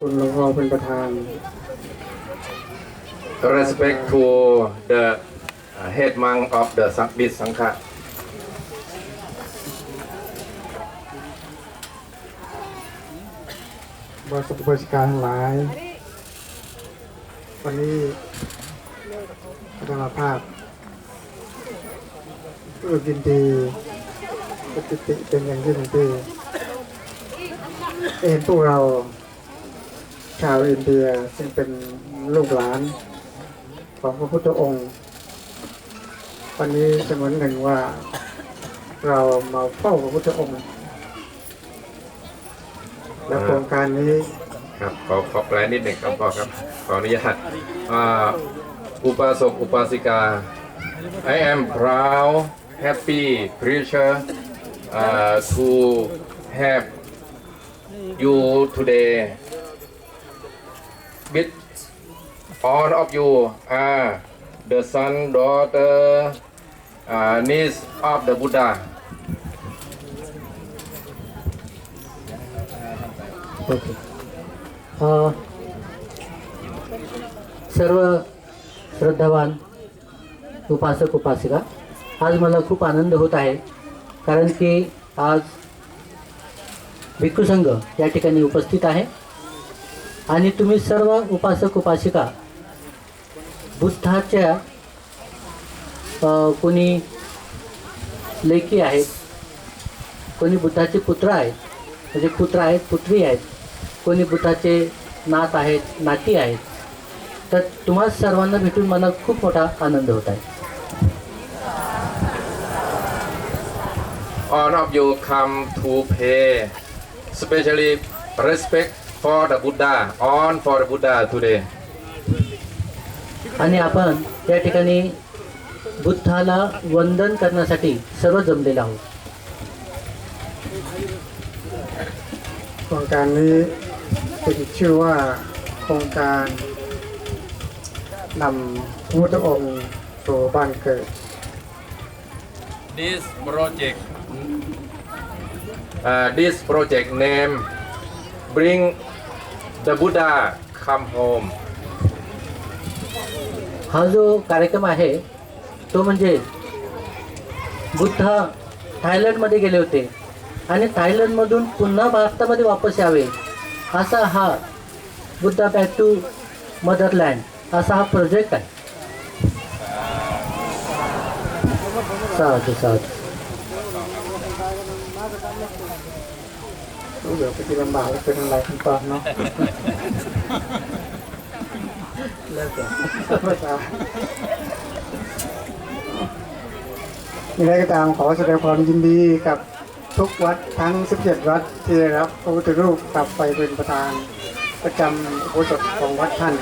คุณหลวงพ่อเป็นประธาน Respect to the head monk of the Bit Sangha. บริษัทบริการทั้งหลาย วันนี้อาจารย์ภาพรู้ยินดีปิติเป็นอย่างยิ่งที่เห็นพวกเราชาวอินเดียซึ่งเป็นลูกหลานของพระพุทธองค์ วันนี้เสมือนหนึ่งว่าเรามาเฝ้าพระพุทธองค์ และโครงการนี้ ครับขอแปลนิดหนึ่งครับพ่อครับขออนุญาตอุปาสกอุปาสิกา I am proud happy preacher to have you today with all of you are the son daughter niece of the Buddha. Okay सर्व श्रद्धावान उपासक उपासिका आज मला खूप आनंद होत आहे कारण की आज भिक्खू संघ या ठिकाणी उपस्थित आहे आणि तुम्ही सर्व उपासक उपासिका बुद्धाच्या कोणी लेकी आहेत, कोणी बुद्धाचे पुत्र आहेत, म्हणजे पुत्र आहेत, पुत्री आहेत, कोणी बुद्धाचे नात आहेत, नाती आहेत. तर तुम्हा सर्वांना भेटून मला खूप मोठा आनंद होत आहे. All of you come to pay especially respect for the Buddha, on for the Buddha today. आणि आपण या ठिकाणी बुद्धाला वंदन करण्यासाठी सर्व जमलेलो आहोत. โครงการนี้เป็นชื่อว่าโครงการนำพระพุทธองค์สู่บ้านเกิด This project name bring the Buddha come home. हा जो कार्यक्रम आहे तो म्हणजे बुद्ध थायलंडमध्ये गेले होते आणि थायलंडमधून पुन्हा भारतामध्ये वापस यावे असा हा बुद्धा बॅक टू मदरलँड असा हा प्रोजेक्ट आहे. साधू साधू รู้เดี๋ยวไปที่ลำบากเป็นอะไรขั้นตอนเนาะเลิกแล้วไม่ตามมีอะไรก็ตามขอแสดงความยินดีกับทุกวัดทั้ง 17 วัดที่ได้รับพระพุทธรูปกลับไปเป็นประธานประจำอุโบสถของวัดท่าน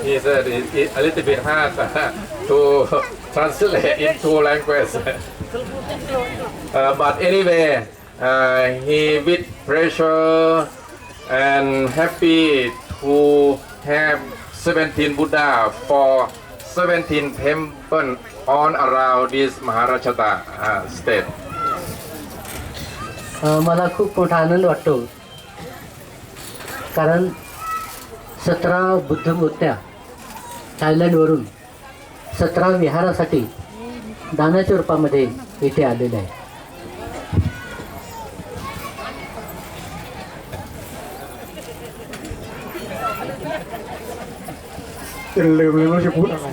He said it a little bit hard to translate into language. But anyway, he with pleasure and happy to have 17 Buddha for 17 temple on around this Maharashtra state. मला खूप मोठा आनंद वाटतो कारण 17 बुद्ध मूर्त्या थायलंडवरून 17 विहारासाठी दानाच्या रूपामध्ये इथे आलेल्या आहेत.ลืมเลยว่าจะพูดอะไร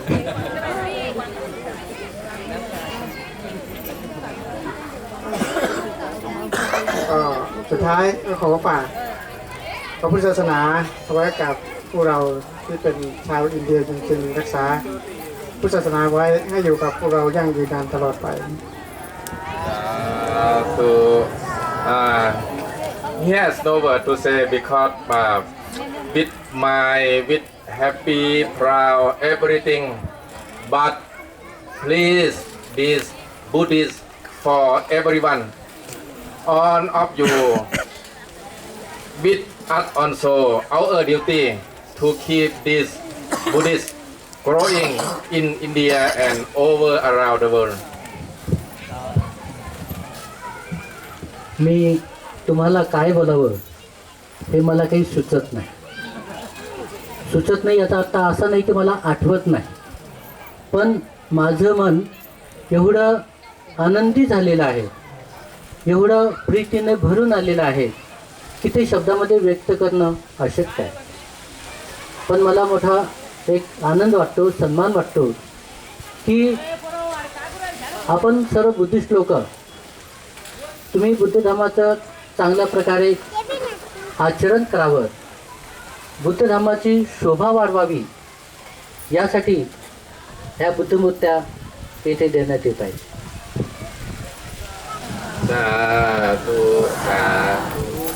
สุดท้ายก็ขอฝากพระพุทธศาสนาเอาไว้กับพวกเราที่เป็นชาวอินเดียจริงๆรักษาพุทธศาสนาไว้ให้อยู่กับพวกเรายั่งยืนนานตลอดไป So he has no word to say because with happy, proud, everything. But please, this Buddhist for everyone, all of you, with us also our duty to keep this Buddhist growing in India and over around the world. मी तुम्हाला काय बोलावं हे मला काही सुचत नाही. याचा अर्थ असा नाही की मला आठवत नाही, पण माझं मन एवढं आनंदी झालेलं आहे, एवढं प्रीतीने भरून आलेलं आहे की ते शब्दामध्ये व्यक्त करणं अशक्य आहे. पण मला मोठा एक आनंद वाटतो, सन्मान वाटतो की आपण सर्व बुद्धिस्ट लोक, तुम्ही बुद्ध धर्माचं चांगल्या प्रकारे आचरण करावं, बुद्ध धर्माची शोभा वाढवावी, यासाठी ह्या बुद्धमूर्त्या येथे देण्यात येत आहेत. साधू साधू